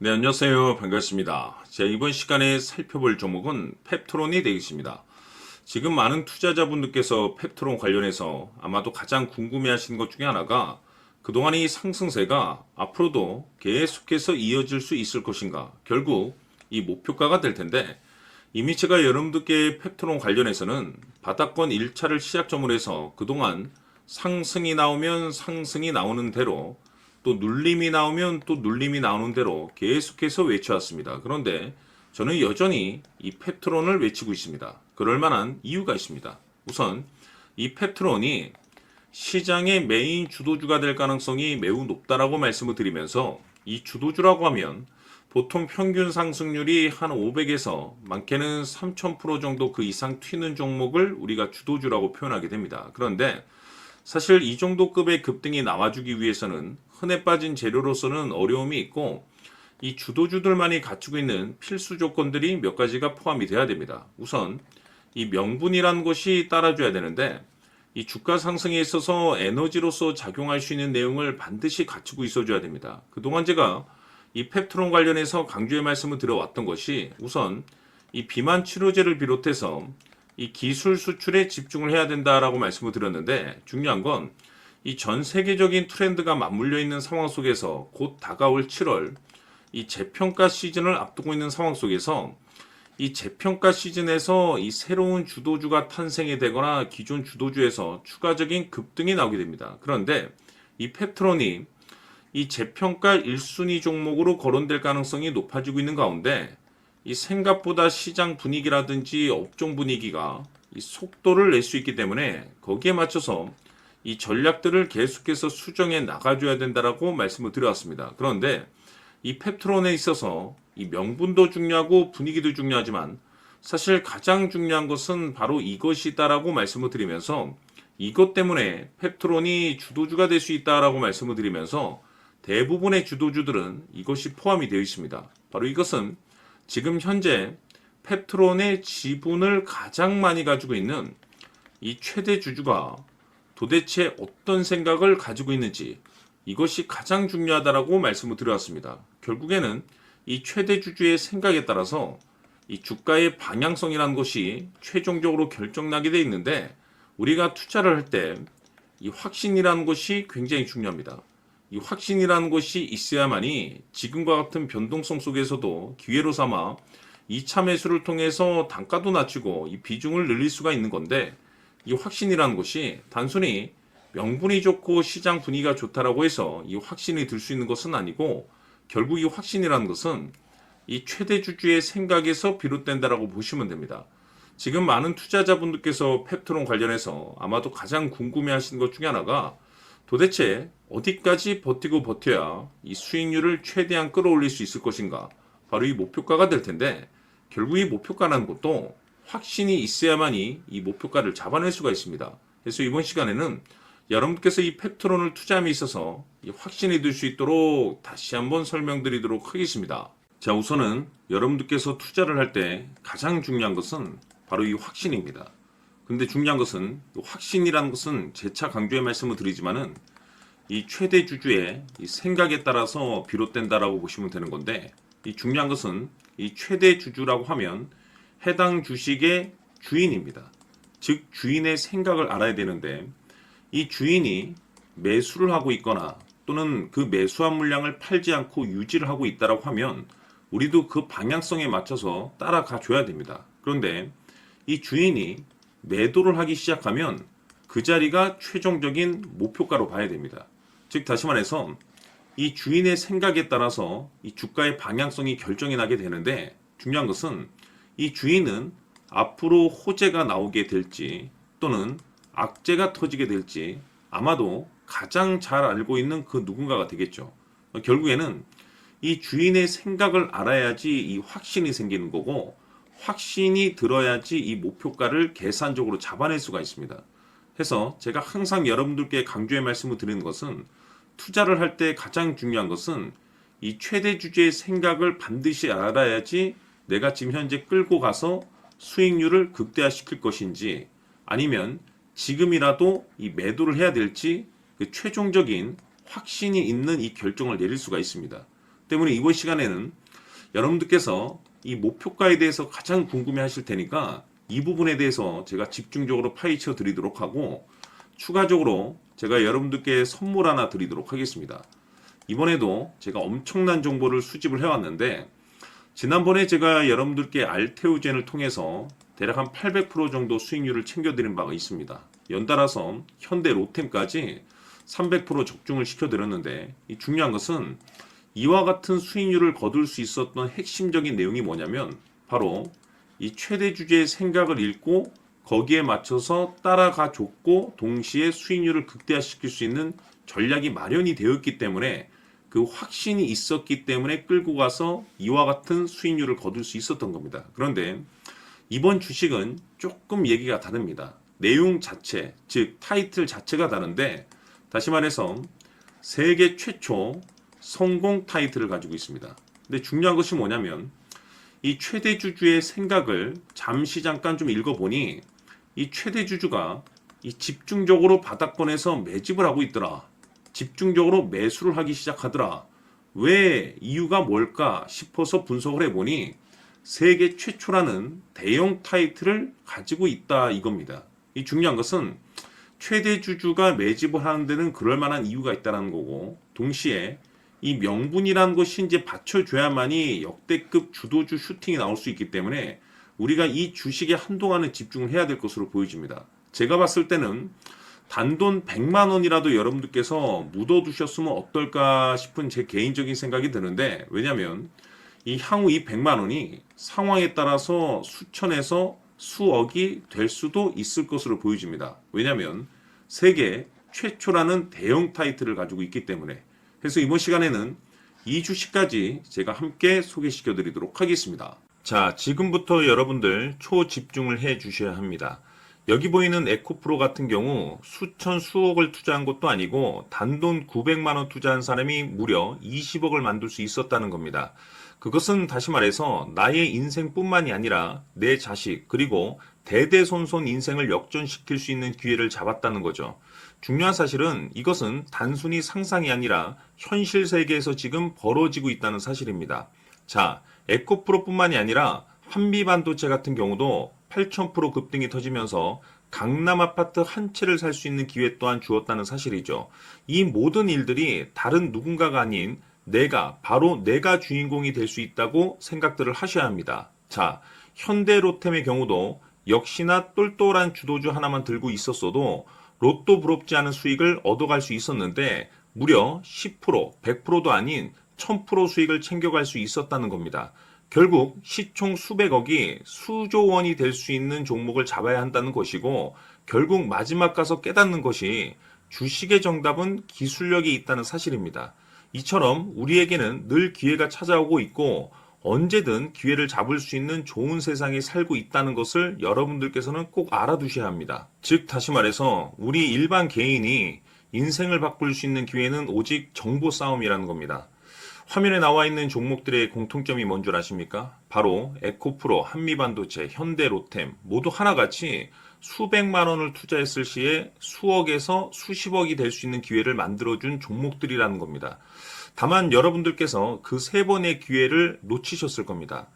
네, 안녕하세요. 반갑습니다. 자, 이번 시간에 살펴볼 종목은 펩트론이 되겠습니다. 지금 많은 투자자분들께서 펩트론 관련해서 아마도 가장 궁금해 하시는 것 중에 하나가 그동안 이 상승세가 앞으로도 계속해서 이어질 수 있을 것인가, 결국 이 목표가가 될 텐데, 이미 제가 여러분들께 펩트론 관련해서는 바닥권 1차를 시작점으로 해서 그동안 상승이 나오면 상승이 나오는 대로, 또 눌림이 나오면 또 눌림이 나오는 대로 계속해서 외쳐왔습니다. 그런데 저는 여전히 이 펩트론을 외치고 있습니다. 그럴 만한 이유가 있습니다. 우선 이 펩트론이 시장의 메인 주도주가 될 가능성이 매우 높다라고 말씀을 드리면서, 이 주도주라고 하면 보통 평균 상승률이 한 500에서 많게는 3000% 정도 그 이상 튀는 종목을 우리가 주도주라고 표현하게 됩니다. 그런데 사실 이 정도 급의 급등이 나와주기 위해서는 흔해 빠진 재료로서는 어려움이 있고, 이 주도주들만이 갖추고 있는 필수 조건들이 몇 가지가 포함이 돼야 됩니다. 우선 이 명분이란 것이 따라줘야 되는데, 이 주가 상승에 있어서 에너지로서 작용할 수 있는 내용을 반드시 갖추고 있어줘야 됩니다. 그동안 제가 이 펩트론 관련해서 강조의 말씀을 드려왔던 것이, 우선 이 비만 치료제를 비롯해서 이 기술 수출에 집중을 해야 된다라고 말씀을 드렸는데, 중요한 건 이 전 세계적인 트렌드가 맞물려 있는 상황 속에서 곧 다가올 7월 이 재평가 시즌을 앞두고 있는 상황 속에서, 이 재평가 시즌에서 이 새로운 주도주가 탄생이 되거나 기존 주도주에서 추가적인 급등이 나오게 됩니다. 그런데 이 펩트론이 이 재평가 1순위 종목으로 거론될 가능성이 높아지고 있는 가운데, 이 생각보다 시장 분위기라든지 업종 분위기가 이 속도를 낼 수 있기 때문에 거기에 맞춰서 이 전략들을 계속해서 수정해 나가줘야 된다라고 말씀을 드려왔습니다. 그런데 이 펩트론에 있어서 이 명분도 중요하고 분위기도 중요하지만, 사실 가장 중요한 것은 바로 이것이다라고 말씀을 드리면서, 이것 때문에 펩트론이 주도주가 될 수 있다라고 말씀을 드리면서 대부분의 주도주들은 이것이 포함이 되어 있습니다. 바로 이것은 지금 현재 펩트론의 지분을 가장 많이 가지고 있는 이 최대 주주가 도대체 어떤 생각을 가지고 있는지, 이것이 가장 중요하다라고 말씀을 드렸습니다. 결국에는 이 최대 주주의 생각에 따라서 이 주가의 방향성이라는 것이 최종적으로 결정나게 돼 있는데, 우리가 투자를 할 때 이 확신이라는 것이 굉장히 중요합니다. 이 확신이라는 것이 있어야만이 지금과 같은 변동성 속에서도 기회로 삼아 2차 매수를 통해서 단가도 낮추고 이 비중을 늘릴 수가 있는 건데, 이 확신이라는 것이 단순히 명분이 좋고 시장 분위기가 좋다라고 해서 이 확신이 들 수 있는 것은 아니고, 결국 이 확신이라는 것은 이 최대 주주의 생각에서 비롯된다라고 보시면 됩니다. 지금 많은 투자자분들께서 펩트론 관련해서 아마도 가장 궁금해 하시는 것 중에 하나가, 도대체 어디까지 버티고 버텨야 이 수익률을 최대한 끌어올릴 수 있을 것인가, 바로 이 목표가가 될 텐데, 결국 이 목표가라는 것도 확신이 있어야만이 이 목표가를 잡아낼 수가 있습니다. 그래서 이번 시간에는 여러분께서 이 펩트론을 투자함에 있어서 이 확신이 들 수 있도록 다시 한번 설명드리도록 하겠습니다. 자, 우선은 여러분들께서 투자를 할 때 가장 중요한 것은 바로 이 확신입니다. 근데 중요한 것은, 확신이라는 것은 재차 강조의 말씀을 드리지만은 이 최대 주주의 이 생각에 따라서 비롯된다라고 보시면 되는 건데, 이 중요한 것은 이 최대 주주라고 하면 해당 주식의 주인입니다. 즉 주인의 생각을 알아야 되는데, 이 주인이 매수를 하고 있거나 또는 그 매수한 물량을 팔지 않고 유지를 하고 있다라고 하면 우리도 그 방향성에 맞춰서 따라가 줘야 됩니다. 그런데 이 주인이 매도를 하기 시작하면 그 자리가 최종적인 목표가로 봐야 됩니다. 즉 다시 말해서 이 주인의 생각에 따라서 이 주가의 방향성이 결정이 나게 되는데, 중요한 것은 이 주인은 앞으로 호재가 나오게 될지 또는 악재가 터지게 될지 아마도 가장 잘 알고 있는 그 누군가가 되겠죠. 결국에는 이 주인의 생각을 알아야지 이 확신이 생기는 거고, 확신이 들어야지 이 목표가를 계산적으로 잡아낼 수가 있습니다. 해서 제가 항상 여러분들께 강조의 말씀을 드리는 것은, 투자를 할 때 가장 중요한 것은 이 최대 주주의 생각을 반드시 알아야지 내가 지금 현재 끌고 가서 수익률을 극대화시킬 것인지, 아니면 지금이라도 이 매도를 해야 될지 그 최종적인 확신이 있는 이 결정을 내릴 수가 있습니다. 때문에 이번 시간에는 여러분들께서 이 목표가에 대해서 가장 궁금해 하실 테니까 이 부분에 대해서 제가 집중적으로 파헤쳐 드리도록 하고, 추가적으로 제가 여러분들께 선물 하나 드리도록 하겠습니다. 이번에도 제가 엄청난 정보를 수집을 해왔는데, 지난번에 제가 여러분들께 알테오젠을 통해서 대략 한 800% 정도 수익률을 챙겨드린 바가 있습니다. 연달아서 현대 로템까지 300% 적중을 시켜드렸는데, 이 중요한 것은 이와 같은 수익률을 거둘 수 있었던 핵심적인 내용이 뭐냐면 바로 이 최대 주주의 생각을 읽고 거기에 맞춰서 따라가 줬고 동시에 수익률을 극대화시킬 수 있는 전략이 마련이 되었기 때문에, 그 확신이 있었기 때문에 끌고 가서 이와 같은 수익률을 거둘 수 있었던 겁니다. 그런데 이번 주식은 조금 얘기가 다릅니다. 내용 자체, 즉 타이틀 자체가 다른데, 다시 말해서 세계 최초 성공 타이틀을 가지고 있습니다. 근데 중요한 것이 뭐냐면 이 최대 주주의 생각을 잠시 잠깐 좀 읽어보니, 이 최대 주주가 이 집중적으로 바닥권에서 매집을 하고 있더라. 집중적으로 매수를 하기 시작하더라. 왜, 이유가 뭘까 싶어서 분석을 해보니 세계 최초라는 대형 타이틀을 가지고 있다 이겁니다. 이 중요한 것은 최대 주주가 매집을 하는 데는 그럴 만한 이유가 있다는 거고, 동시에 이 명분이라는 것이 이제 받쳐줘야만이 역대급 주도주 슈팅이 나올 수 있기 때문에 우리가 이 주식에 한동안은 집중을 해야 될 것으로 보여집니다. 제가 봤을 때는 단돈 100만 원이라도 여러분들께서 묻어두셨으면 어떨까 싶은 제 개인적인 생각이 드는데, 왜냐하면 이 향후 이 100만 원이 상황에 따라서 수천에서 수억이 될 수도 있을 것으로 보여집니다. 왜냐하면 세계 최초라는 대형 타이틀을 가지고 있기 때문에. 그래서 이번 시간에는 이 주식까지 제가 함께 소개시켜 드리도록 하겠습니다. 자, 지금부터 여러분들 초집중을 해 주셔야 합니다. 여기 보이는 에코프로 같은 경우 수천 수억을 투자한 것도 아니고 단돈 900만 원 투자한 사람이 무려 20억을 만들 수 있었다는 겁니다. 그것은 다시 말해서 나의 인생뿐만이 아니라 내 자식 그리고 대대손손 인생을 역전시킬 수 있는 기회를 잡았다는 거죠. 중요한 사실은 이것은 단순히 상상이 아니라 현실 세계에서 지금 벌어지고 있다는 사실입니다. 자, 에코프로뿐만이 아니라 한미반도체 같은 경우도 8,000% 급등이 터지면서 강남 아파트 한 채를 살 수 있는 기회 또한 주었다는 사실이죠. 이 모든 일들이 다른 누군가가 아닌 바로 내가 주인공이 될 수 있다고 생각들을 하셔야 합니다. 자, 현대로템의 경우도 역시나 똘똘한 주도주 하나만 들고 있었어도 로또 부럽지 않은 수익을 얻어갈 수 있었는데 무려 10%, 100%도 아닌 1000% 수익을 챙겨갈 수 있었다는 겁니다. 결국 시총 수백억이 수조 원이 될 수 있는 종목을 잡아야 한다는 것이고, 결국 마지막 가서 깨닫는 것이 주식의 정답은 기술력이 있다는 사실입니다. 이처럼 우리에게는 늘 기회가 찾아오고 있고 언제든 기회를 잡을 수 있는 좋은 세상에 살고 있다는 것을 여러분들께서는 꼭 알아두셔야 합니다. 즉 다시 말해서 우리 일반 개인이 인생을 바꿀 수 있는 기회는 오직 정보 싸움이라는 겁니다. 화면에 나와 있는 종목들의 공통점이 뭔 줄 아십니까? 바로 에코프로, 한미반도체, 현대로템 모두 하나같이 수백만 원을 투자했을 시에 수억에서 수십억이 될 수 있는 기회를 만들어준 종목들이라는 겁니다. 다만 여러분들께서 그 세 번의 기회를 놓치셨을 겁니다.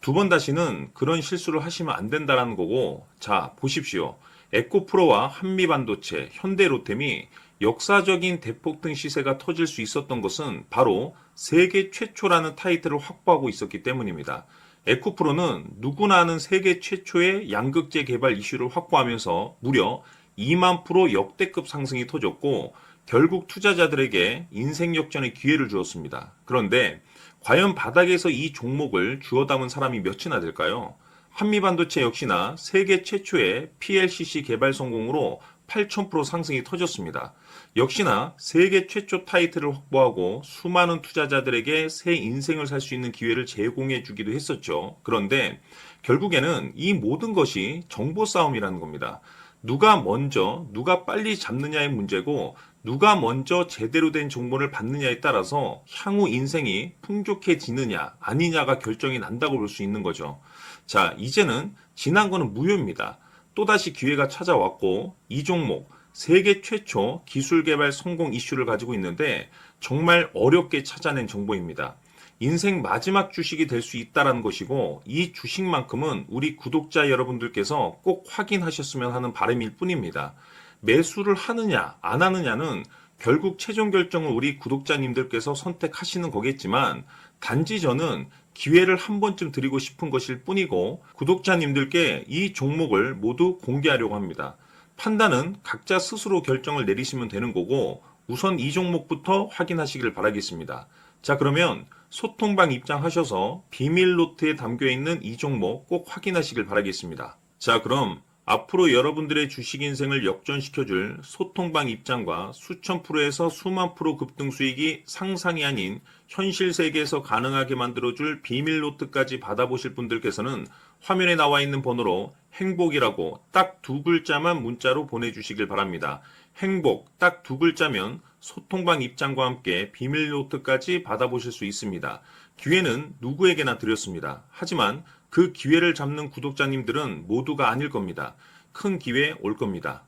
두 번 다시는 그런 실수를 하시면 안 된다는 거고, 자 보십시오. 에코프로와 한미반도체, 현대로템이 역사적인 대폭등 시세가 터질 수 있었던 것은 바로 세계 최초라는 타이틀을 확보하고 있었기 때문입니다. 에코프로는 누구나 아는 세계 최초의 양극재 개발 이슈를 확보하면서 무려 2만 프로 역대급 상승이 터졌고 결국 투자자들에게 인생 역전의 기회를 주었습니다. 그런데 과연 바닥에서 이 종목을 주워 담은 사람이 몇이나 될까요? 한미반도체 역시나 세계 최초의 PLCC 개발 성공으로 8,000% 상승이 터졌습니다. 역시나 세계 최초 타이틀을 확보하고 수많은 투자자들에게 새 인생을 살 수 있는 기회를 제공해 주기도 했었죠. 그런데 결국에는 이 모든 것이 정보 싸움이라는 겁니다. 누가 먼저, 누가 빨리 잡느냐의 문제고 누가 먼저 제대로 된 정보를 받느냐에 따라서 향후 인생이 풍족해지느냐 아니냐가 결정이 난다고 볼 수 있는 거죠. 자, 이제는 지난 거는 무효입니다. 또다시 기회가 찾아왔고 이 종목 세계 최초 기술 개발 성공 이슈를 가지고 있는데 정말 어렵게 찾아낸 정보입니다. 인생 마지막 주식이 될 수 있다라는 것이고 이 주식만큼은 우리 구독자 여러분들께서 꼭 확인하셨으면 하는 바람일 뿐입니다. 매수를 하느냐 안 하느냐는 결국 최종 결정을 우리 구독자님들께서 선택하시는 거겠지만 단지 저는 기회를 한 번쯤 드리고 싶은 것일 뿐이고 구독자님들께 이 종목을 모두 공개하려고 합니다. 판단은 각자 스스로 결정을 내리시면 되는 거고 우선 이 종목부터 확인하시길 바라겠습니다. 자, 그러면 소통방 입장하셔서 비밀 노트에 담겨 있는 이 종목 꼭 확인하시길 바라겠습니다. 자, 그럼 앞으로 여러분들의 주식 인생을 역전시켜줄 소통방 입장과 수천 프로에서 수만 프로 급등 수익이 상상이 아닌 현실 세계에서 가능하게 만들어줄 비밀 노트까지 받아보실 분들께서는 화면에 나와 있는 번호로 행복이라고 딱 두 글자만 문자로 보내주시길 바랍니다. 행복 딱 두 글자면 소통방 입장과 함께 비밀 노트까지 받아보실 수 있습니다. 기회는 누구에게나 드렸습니다. 하지만 그 기회를 잡는 구독자님들은 모두가 아닐 겁니다. 큰 기회 올 겁니다.